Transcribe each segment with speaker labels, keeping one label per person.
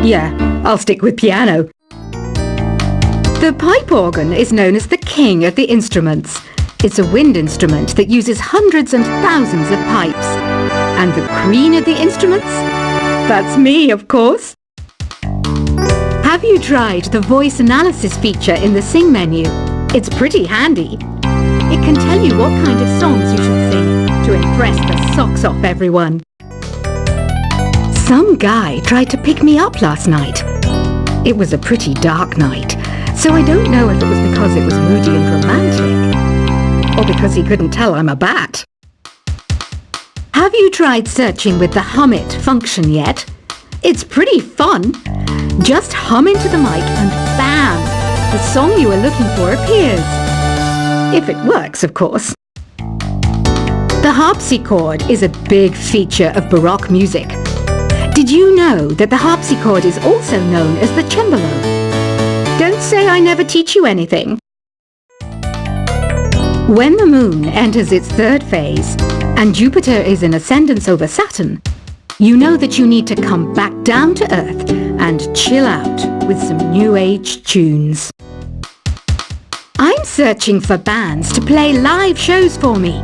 Speaker 1: Yeah, I'll stick with piano. The pipe organ is known as the king of the instruments. It's a wind instrument that uses hundreds and thousands of pipes. And the queen of the instruments? That's me, of course. Have you tried the voice analysis feature in the Sing menu? It's pretty handy. It can tell you what kind of songs you should sing to impress the socks off everyone. Some guy tried to pick me up last night. It was a pretty dark night, so I don't know if it was because it was moody and romantic, or because he couldn't tell I'm a bat. Have you tried searching with the Hum It function yet? It's pretty fun. Just hum into the mic and bam! The song you are looking for appears. If it works, of course. The harpsichord is a big feature of Baroque music. Did you know that the harpsichord is also known as the cembalo? Don't say I never teach you anything. When the moon enters its third phase and Jupiter is in ascendance over Saturn, you know that you need to come back down to Earth and chill out with some new age tunes. I'm searching for bands to play live shows for me.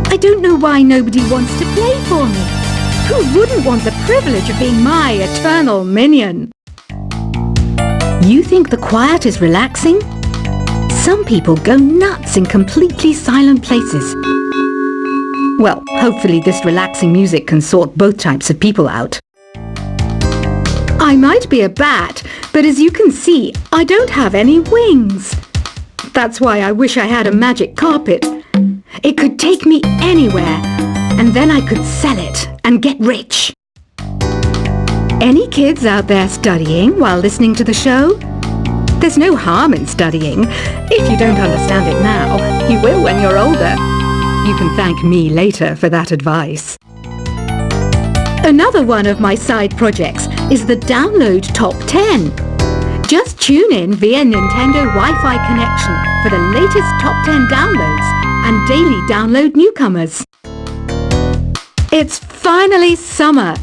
Speaker 1: I don't know why nobody wants to play for me. Who wouldn't want the privilege of being my eternal minion? You think the quiet is relaxing? Some people go nuts in completely silent places. Well, hopefully this relaxing music can sort both types of people out. I might be a bat, but as you can see, I don't have any wings. That's why I wish I had a magic carpet. It could take me anywhere, and then I could sell it and get rich. Any kids out there studying while listening to the show? There's no harm in studying. If you don't understand it now, you will when you're older. You can thank me later for that advice. Another one of my side projects is the Download Top 10. Just tune in via Nintendo Wi-Fi connection for the latest Top 10 downloads and daily download newcomers. It's finally summer.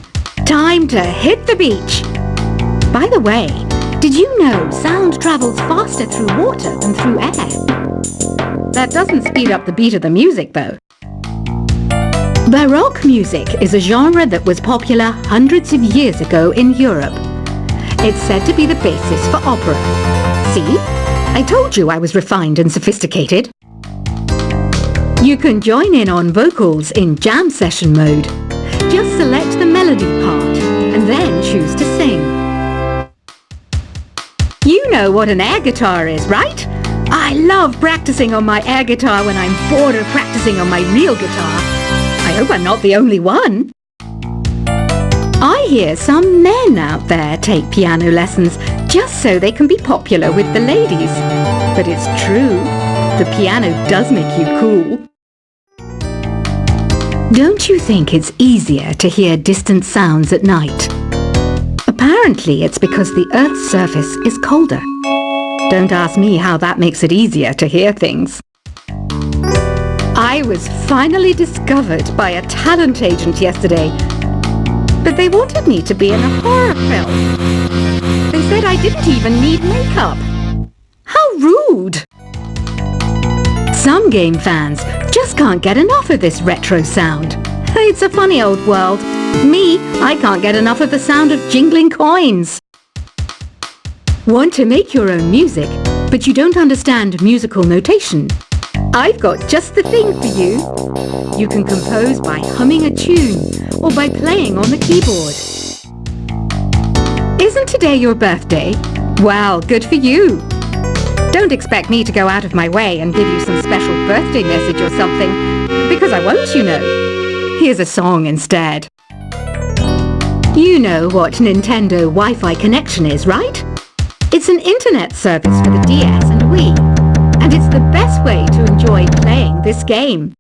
Speaker 1: Time to hit the beach. By the way, did you know sound travels faster through water than through air? That doesn't speed up the beat of the music, though. Baroque music is a genre that was popular hundreds of years ago in Europe. It's said to be the basis for opera. See? I told you I was refined and sophisticated. You can join in on vocals in jam session mode. Just select the melody part and then choose to sing. You know what an air guitar is, right? I love practicing on my air guitar when I'm bored of practicing on my real guitar. I hope I'm not the only one. I hear some men out there take piano lessons just so they can be popular with the ladies. But it's true, the piano does make you cool. Don't you think it's easier to hear distant sounds at night? Apparently it's because the Earth's surface is colder. Don't ask me how that makes it easier to hear things. I was finally discovered by a talent agent yesterday, but they wanted me to be in a horror film. They said I didn't even need makeup. How rude! Some game fans just can't get enough of this retro sound. It's a funny old world. Me, I can't get enough of the sound of jingling coins. Want to make your own music, but you don't understand musical notation? I've got just the thing for you. You can compose by humming a tune or by playing on the keyboard. Isn't today your birthday? Well, good for you. Don't expect me to go out of my way and give you some special birthday message or something, because I won't, you know. Here's a song instead. You know what Nintendo Wi-Fi connection is, right? It's an internet service for the DS and Wii, and it's the best way to enjoy playing this game.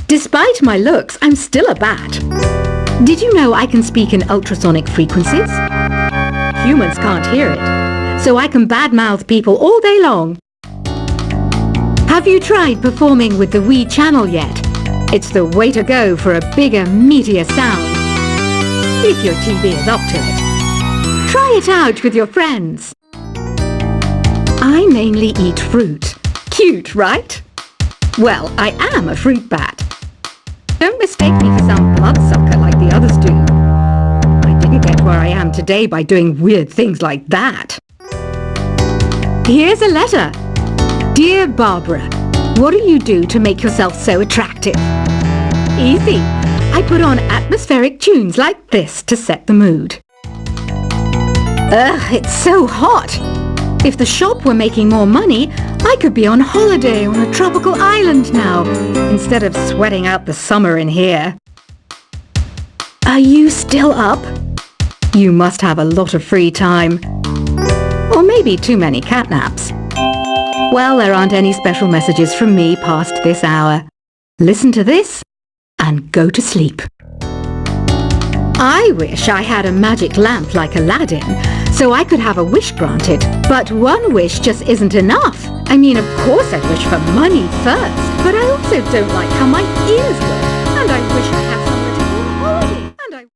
Speaker 1: Despite my looks, I'm still a bat. Did you know I can speak in ultrasonic frequencies? Humans can't hear it, so I can badmouth people all day long. Have you tried performing with the Wii channel yet? It's the way to go for a bigger, meatier sound. If your TV is up to it. Try it out with your friends. I mainly eat fruit. Cute, right? Well, I am a fruit bat. Don't mistake me for some bloodsucker like the others do. I didn't get where I am today by doing weird things like that. Here's a letter. Dear Barbara, what do you do to make yourself so attractive? Easy. I put on atmospheric tunes like this to set the mood. Ugh, it's so hot. If the shop were making more money, I could be on holiday on a tropical island now, instead of sweating out the summer in here. Are you still up? You must have a lot of free time. Or maybe too many catnaps. Well, there aren't any special messages from me past this hour. Listen to this and go to sleep. I wish I had a magic lamp like Aladdin, so I could have a wish granted. But one wish just isn't enough. I mean, of course I'd wish for money first, but I also don't like how my ears look, and I wish I had somewhere to go on holiday,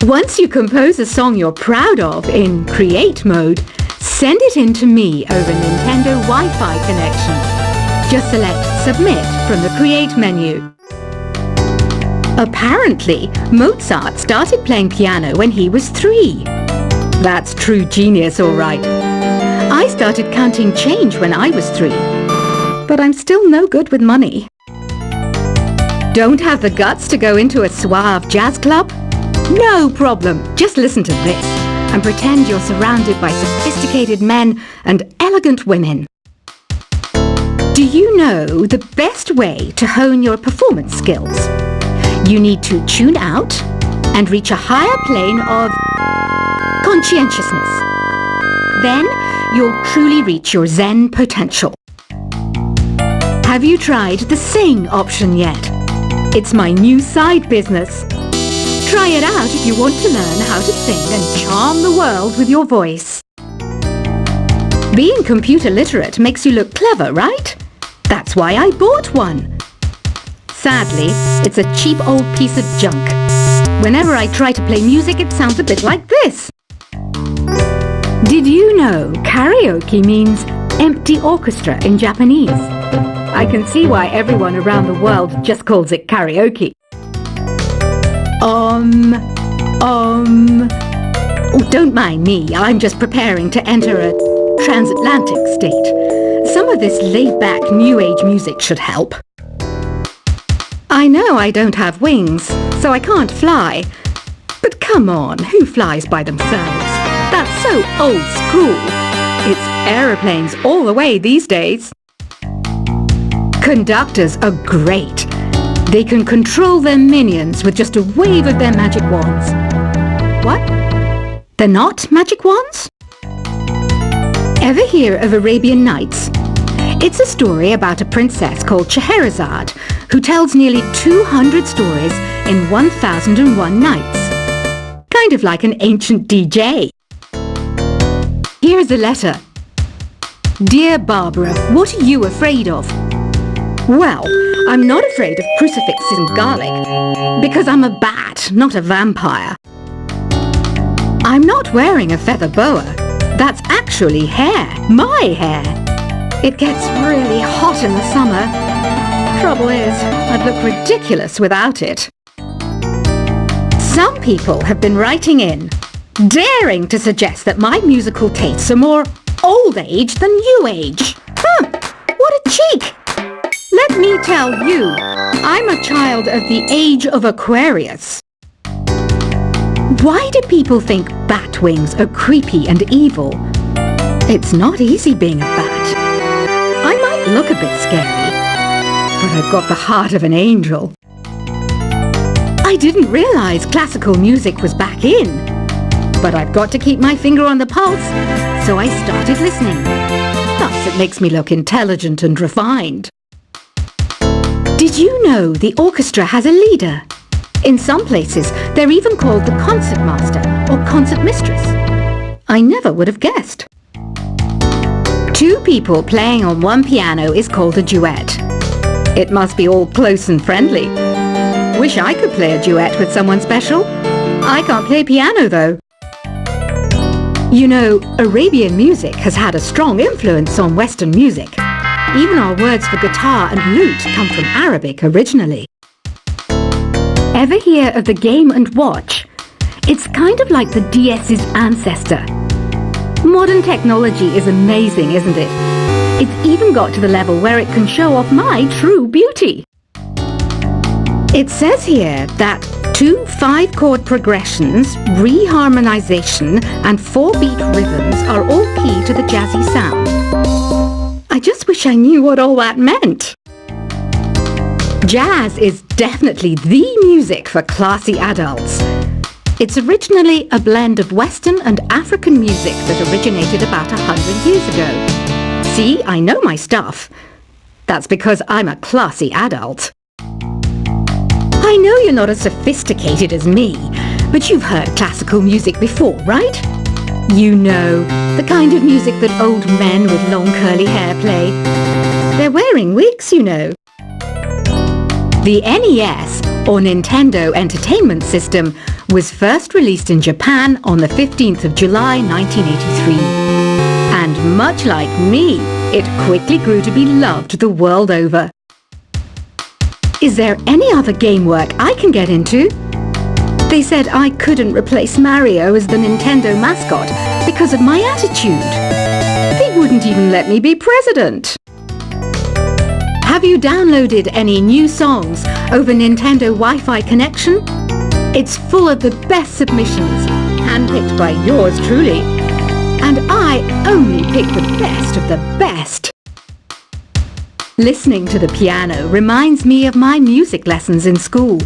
Speaker 1: Once you compose a song you're proud of in Create mode, send it in to me over Nintendo Wi-Fi connection. Just select Submit from the Create menu. Apparently, Mozart started playing piano when he was 3. That's true genius, all right. I started counting change when I was 3. But I'm still no good with money. Don't have the guts to go into a suave jazz club? No problem. Just listen to this and pretend you're surrounded by sophisticated men and elegant women. Do you know the best way to hone your performance skills? You need to tune out and reach a higher plane of conscientiousness. Then you'll truly reach your Zen potential. Have you tried the Sing option yet? It's my new side business. Try it out if you want to learn how to sing and charm the world with your voice. Being computer literate makes you look clever, right? That's why I bought one. Sadly, it's a cheap old piece of junk. Whenever I try to play music, it sounds a bit like this. Did you know karaoke means empty orchestra in Japanese? I can see why everyone around the world just calls it karaoke. Oh, don't mind me. I'm just preparing to enter a transatlantic state. Some of this laid-back New Age music should help. I know I don't have wings, so I can't fly. But come on, who flies by themselves? That's so old school. It's aeroplanes all the way these days. Conductors are great. They can control their minions with just a wave of their magic wands. What? They're not magic wands? Ever hear of Arabian Nights? It's a story about a princess called Scheherazade who tells nearly 200 stories in 1001 nights. Kind of like an ancient DJ. Here's a letter. Dear Barbara, what are you afraid of? Well, I'm not afraid of crucifixes and garlic, because I'm a bat, not a vampire. I'm not wearing a feather boa. That's actually hair, my hair. It gets really hot in the summer. Trouble is, I'd look ridiculous without it. Some people have been writing in, daring to suggest that my musical tastes are more old age than new age. What a cheek! Let me tell you, I'm a child of the age of Aquarius. Why do people think bat wings are creepy and evil? It's not easy being a bat. I might look a bit scary, but I've got the heart of an angel. I didn't realize classical music was back in, but I've got to keep my finger on the pulse, so I started listening. Thus, it makes me look intelligent and refined. Did you know the orchestra has a leader? In some places, they're even called the concertmaster or concertmistress. I never would have guessed. Two people playing on one piano is called a duet. It must be all close and friendly. Wish I could play a duet with someone special. I can't play piano though. You know, Arabian music has had a strong influence on Western music. Even our words for guitar and lute come from Arabic originally. Ever hear of the Game & Watch? It's kind of like the DS's ancestor. Modern technology is amazing, isn't it? It's even got to the level where it can show off my true beauty. It says here that 2 5-chord progressions, reharmonization and 4-beat rhythms are all key to the jazzy sound. I just wish I knew what all that meant. Jazz is definitely the music for classy adults. It's originally a blend of Western and African music that originated about 100 years ago. See, I know my stuff. That's because I'm a classy adult. I know you're not as sophisticated as me, but you've heard classical music before, right? You know, the kind of music that old men with long curly hair play. They're wearing wigs, you know. The NES, or Nintendo Entertainment System, was first released in Japan on the 15th of July 1983. And much like me, it quickly grew to be loved the world over. Is there any other game work I can get into? They said I couldn't replace Mario as the Nintendo mascot because of my attitude. They wouldn't even let me be president. Have you downloaded any new songs over Nintendo Wi-Fi connection? It's full of the best submissions, handpicked by yours truly. And I only pick the best of the best. Listening to the piano reminds me of my music lessons in school.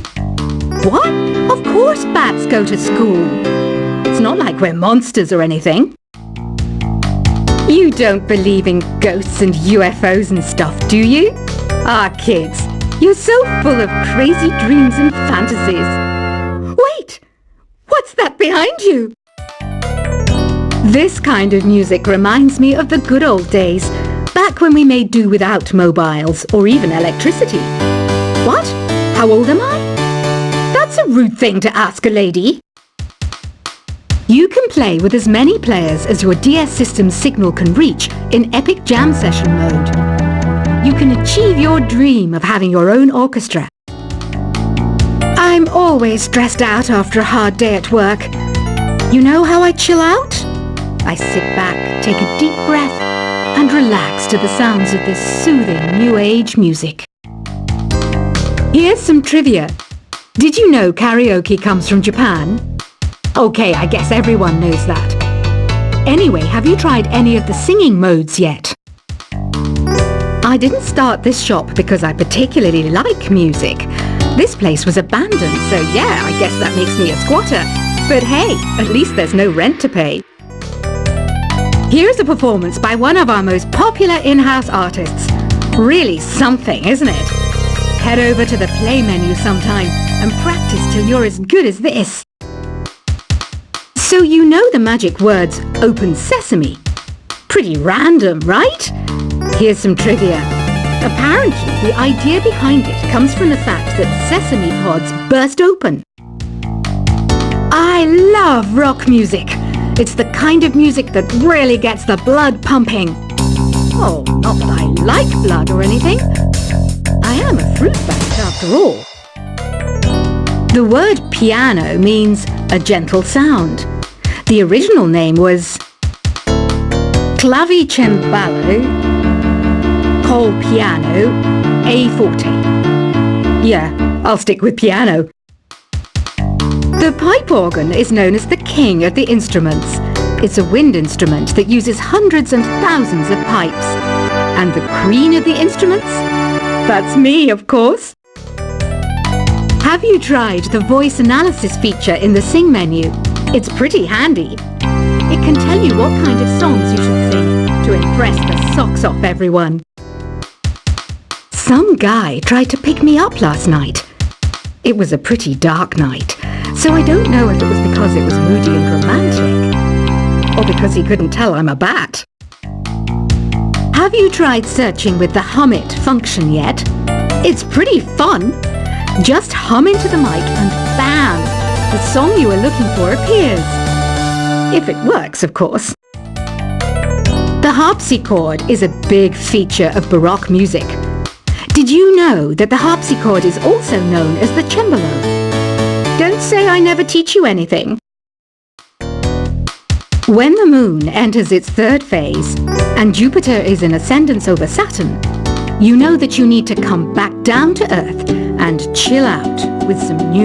Speaker 1: What? Of course bats go to school. It's not like we're monsters or anything. You don't believe in ghosts and UFOs and stuff, do you? Ah, kids, you're so full of crazy dreams and fantasies. Wait! What's that behind you? This kind of music reminds me of the good old days, back when we made do without mobiles or even electricity. What? How old am I? That's a rude thing to ask a lady. You can play with as many players as your DS system's signal can reach in Epic Jam Session mode. You can achieve your dream of having your own orchestra. I'm always stressed out after a hard day at work. You know how I chill out? I sit back, take a deep breath, and relax to the sounds of this soothing new age music. Here's some trivia. Did you know karaoke comes from Japan? Okay, I guess everyone knows that. Anyway, have you tried any of the singing modes yet? I didn't start this shop because I particularly like music. This place was abandoned, so yeah, I guess that makes me a squatter. But hey, at least there's no rent to pay. Here's a performance by one of our most popular in-house artists. Really something, isn't it? Head over to the play menu sometime and practice till you're as good as this. So you know the magic words "Open Sesame." Pretty random, right? Here's some trivia. Apparently, the idea behind it comes from the fact that sesame pods burst open. I love rock music. It's the kind of music that really gets the blood pumping. Oh, not that I like blood or anything. I am a fruit bat after all. The word piano means a gentle sound. The original name was clavicembalo col piano a forte. Yeah, I'll stick with piano. The pipe organ is known as the king of the instruments. It's a wind instrument that uses hundreds and thousands of pipes. And the queen of the instruments? That's me, of course. Have you tried the voice analysis feature in the Sing menu? It's pretty handy. It can tell you what kind of songs you should sing to impress the socks off everyone. Some guy tried to pick me up last night. It was a pretty dark night, so I don't know if it was because it was moody and romantic, or because he couldn't tell I'm a bat. Have you tried searching with the Hum It function yet? It's pretty fun. Just hum into the mic and bam! The song you were looking for appears. If it works, of course. The harpsichord is a big feature of Baroque music. Did you know that the harpsichord is also known as the cembalo? Don't say I never teach you anything. When the moon enters its third phase and Jupiter is in ascendance over Saturn, you know that you need to come back down to Earth and chill out with some new